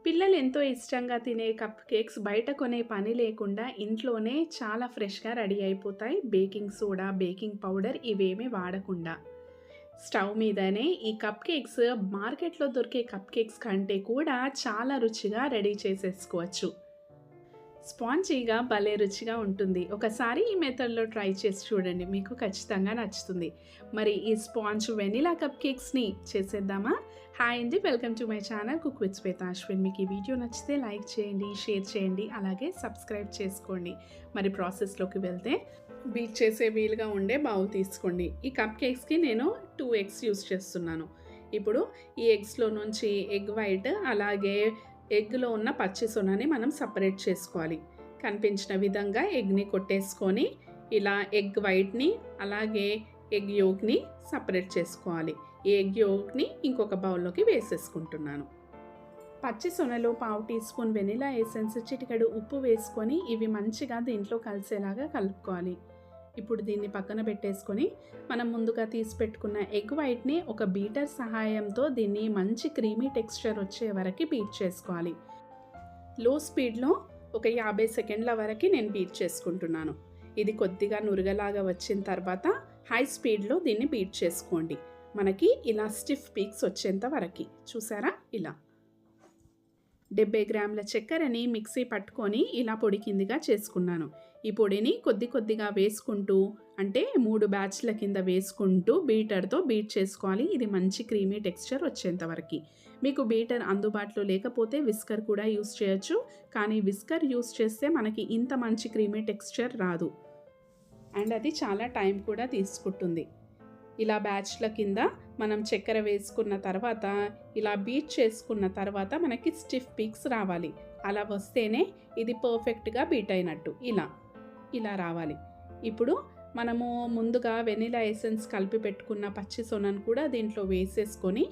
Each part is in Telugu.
పిల్లలు ఎంతో ఇష్టంగా తినే కప్ కేక్స్ బయట కొనే పని లేకుండా ఇంట్లోనే చాలా ఫ్రెష్‌గా రెడీ అయిపోతాయి. బేకింగ్ సోడా, బేకింగ్ పౌడర్ ఇవేమీ వాడకుండా. స్టవ్ మీదనే ఈ కప్ కేక్స్ మార్కెట్‌లో దొరికే కప్ కేక్స్ కంటే కూడా చాలా రుచిగా రెడీ చేసేసుకోవచ్చు. స్పాంజీగా భలే రుచిగా ఉంటుంది. ఒకసారి ఈ మెథడ్‌లో ట్రై చేసి చూడండి. మీకు ఖచ్చితంగా నచ్చుతుంది. మరి ఈ స్పాంజ్ వెనిలా కప్ కేక్స్‌ని చేసేద్దామా? హాయ్ అండి. Welcome to my channel cook with Shweta Ashwin. మీకు ఈ వీడియో నచ్చితే లైక్ చేయండి, షేర్ చేయండి, అలాగే సబ్స్క్రైబ్ చేసుకోండి. మరి ప్రాసెస్‌లోకి వెళ్తే బీట్ చేసే వీలుగా ఉండే బౌల్ తీసుకోండి. ఈ కప్ కేక్స్‌కి నేను 2 ఎగ్స్ యూజ్ చేస్తున్నాను. ఇప్పుడు ఈ ఎగ్స్‌లో నుంచి ఎగ్ వైట్ అలాగే ఎగ్‌లో ఉన్న పచ్చి సొనని మనం సెపరేట్ చేసుకోవాలి. కనిపించిన విధంగా ఎగ్‌ని కొట్టేసుకొని ఇలా ఎగ్ వైట్‌ని అలాగే ఎగ్ యోక్‌ని సెపరేట్ చేసుకోవాలి. ఈ ఎగ్ యోక్‌ని ఇంకొక బౌల్‌లోకి వేసేసుకుంటున్నాను. పచ్చి సొనలో పావు టీ స్పూన్ వెనిలా ఎసెన్స్, చిటికెడు ఉప్పు వేసుకొని ఇవి మంచిగా దీంట్లో కలిసేలాగా కలుపుకోవాలి. ఇప్పుడు దీన్ని పక్కన పెట్టేసుకొని మనం ముందుగా తీసి పెట్టుకున్న ఎగ్ వైట్‌ని ఒక బీటర్ సహాయంతో దీన్ని మంచి క్రీమీ టెక్స్చర్ వచ్చే వరకు బీట్ చేసుకోవాలి. లో స్పీడ్‌లో ఒక 50 సెకండ్ల వరకు నేను బీట్ చేసుకుంటున్నాను. ఇది కొద్దిగా నురగలాగా వచ్చిన తర్వాత హై స్పీడ్‌లో దీన్ని బీట్ చేసుకోండి. మనకి ఇలా స్టిఫ్ పీక్స్ వచ్చేంత వరకు. చూసారా? ఇలా 70 గ్రాముల చక్కెరని మిక్సీ పట్టుకొని ఇలా పొడి కిందిగా చేసుకున్నాను. ఈ పొడిని కొద్ది కొద్దిగా వేసుకుంటూ అంటే 3 బ్యాచ్ల కింద వేసుకుంటూ బీటర్‌తో బీట్ చేసుకోవాలి. ఇది మంచి క్రీమీ టెక్స్చర్ వచ్చేంత వరకు. మీకు బీటర్ అందుబాటులో లేకపోతే విస్కర్ కూడా యూజ్ చేయొచ్చు. కానీ విస్కర్ యూజ్ చేస్తే మనకి ఇంత మంచి క్రీమీ టెక్స్చర్ రాదు. అండ్ అది చాలా టైం కూడా తీసుకుంటుంది. ఇలా బ్యాచ్ల కింద మనం చక్కెర వేసుకున్న తర్వాత ఇలా బీట్ చేసుకున్న తర్వాత మనకి స్టిఫ్ పీక్స్ రావాలి. అలా వస్తేనే ఇది పర్ఫెక్ట్‌గా బీట్ అయినట్టు. ఇలా రావాలి. ఇప్పుడు మనము ముందుగా వెనిలా ఎసెన్స్ కలిపి పెట్టుకున్న పచ్చి సొనను కూడా దీంట్లో వేసేసుకొని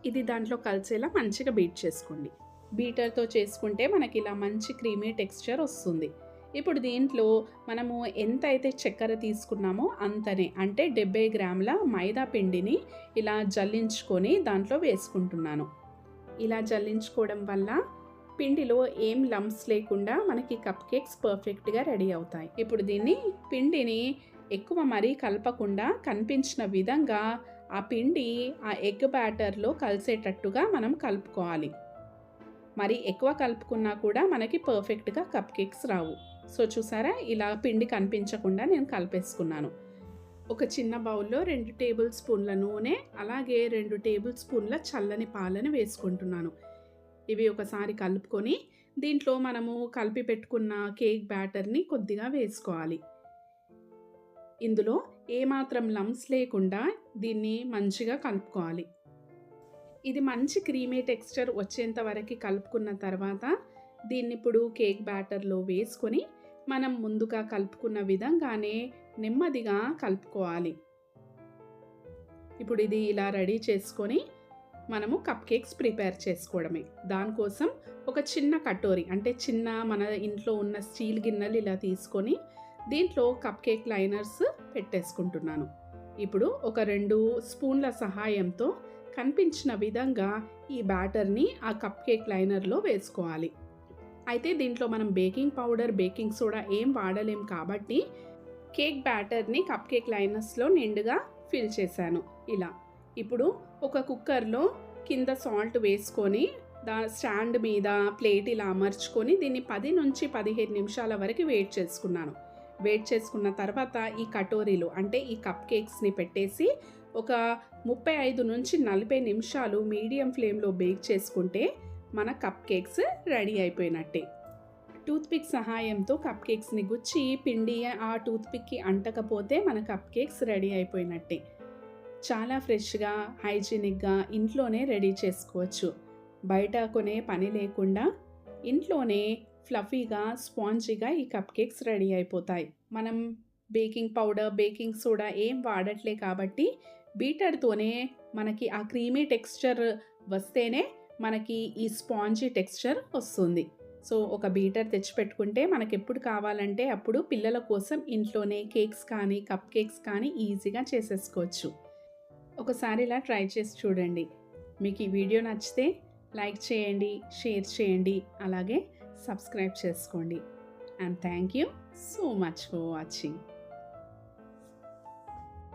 ఇది దాంట్లో కలిసేలా మంచిగా బీట్ చేసుకోండి. బీటర్‌తో చేసుకుంటే మనకి ఇలా మంచి క్రీమీ టెక్స్చర్ వస్తుంది. ఇప్పుడు దీంట్లో మనము ఎంతైతే చక్కెర తీసుకున్నామో అంతనే అంటే 70 గ్రాముల మైదా పిండిని ఇలా జల్లించుకొని దాంట్లో వేసుకుంటున్నాను. ఇలా జల్లించుకోవడం వల్ల పిండిలో ఏం లంప్స్ లేకుండా మనకి కప్ కేక్స్ పర్ఫెక్ట్‌గా రెడీ అవుతాయి. ఇప్పుడు పిండిని ఎక్కువ మరీ కలపకుండా కనిపించిన విధంగా ఆ పిండి ఆ ఎగ్ బ్యాటర్‌లో కలిసేటట్టుగా మనం కలుపుకోవాలి. మరి ఎక్కువ కలుపుకున్నా కూడా మనకి పర్ఫెక్ట్‌గా కప్ కేక్స్ రావు. సో చూసారా? ఇలా పిండి కనిపించకుండా నేను కలిపేసుకున్నాను. ఒక చిన్న బౌల్‌లో 2 టేబుల్ స్పూన్ల నూనె అలాగే 2 టేబుల్ స్పూన్ల చల్లని పాలను వేసుకుంటున్నాను. ఇవి ఒకసారి కలుపుకొని దీంట్లో మనము కలిపి పెట్టుకున్న కేక్ బ్యాటర్‌ని కొద్దిగా వేసుకోవాలి. ఇందులో ఏమాత్రం లంప్స్ లేకుండా దీన్ని మంచిగా కలుపుకోవాలి. ఇది మంచి క్రీమీ టెక్స్చర్ వచ్చేంత వరకు కలుపుకున్న తర్వాత దీన్నిప్పుడు కేక్ బ్యాటర్‌లో వేసుకొని మనం ముందుగా కలుపుకున్న విధంగానే నెమ్మదిగా కలుపుకోవాలి. ఇప్పుడు ఇది ఇలా రెడీ చేసుకొని మనము కప్ కేక్స్ ప్రిపేర్ చేసుకోవడమే. దానికోసం ఒక చిన్న కటోరీ అంటే చిన్న మన ఇంట్లో ఉన్న స్టీల్ గిన్నెలు ఇలా తీసుకొని దీంట్లో కప్ కేక్ లైనర్స్ పెట్టేసుకుంటున్నాను. ఇప్పుడు ఒక 2 స్పూన్ల సహాయంతో కనిపించిన విధంగా ఈ బ్యాటర్‌ని ఆ కప్ కేక్ లైనర్‌లో వేసుకోవాలి. అయితే దీంట్లో మనం బేకింగ్ పౌడర్, బేకింగ్ సోడా ఏం వాడలేం కాబట్టి కేక్ బ్యాటర్‌ని కప్ కేక్ లైనర్స్‌లో నిండుగా ఫిల్ చేశాను ఇలా. ఇప్పుడు ఒక కుక్కర్‌లో కింద సాల్ట్ వేసుకొని స్టాండ్ మీద ప్లేట్ ఇలా అమర్చుకొని దీన్ని 10 నుంచి 15 నిమిషాల వరకు వేడి చేసుకున్నాను. వేడి చేసుకున్న తర్వాత ఈ కటోరీలో అంటే ఈ కప్ కేక్స్‌ని పెట్టేసి ఒక 35 నుంచి 40 నిమిషాలు మీడియం ఫ్లేమ్‌లో బేక్ చేసుకుంటే మన కప్ కేక్స్ రెడీ అయిపోయినట్టే. టూత్ పిక్ సహాయంతో కప్ కేక్స్‌ని గుచ్చి పిండి ఆ టూత్ పిక్‌కి అంటకపోతే మన కప్ కేక్స్ రెడీ అయిపోయినట్టే. చాలా ఫ్రెష్‌గా, హైజీనిక్‌గా ఇంట్లోనే రెడీ చేసుకోవచ్చు. బయట కొనే పని లేకుండా ఇంట్లోనే ఫ్లఫీగా, స్పాంజీగా ఈ కప్ కేక్స్ రెడీ అయిపోతాయి. మనం బేకింగ్ పౌడర్, బేకింగ్ సోడా ఏం వాడట్లే కాబట్టి బీటర్‌తోనే మనకి ఆ క్రీమీ టెక్స్చర్ వస్తేనే మనకి ఈ స్పాంజీ టెక్స్చర్ వస్తుంది. సో ఒక బీటర్ తెచ్చిపెట్టుకుంటే మనకెప్పుడు కావాలంటే అప్పుడు పిల్లల కోసం ఇంట్లోనే కేక్స్ కానీ, కప్ కేక్స్ కానీ ఈజీగా చేసేసుకోవచ్చు. ఒకసారి ఇలా ట్రై చేసి చూడండి. మీకు ఈ వీడియో నచ్చితే లైక్ చేయండి, షేర్ చేయండి, అలాగే సబ్స్క్రైబ్ చేసుకోండి. And thank you so much for watching.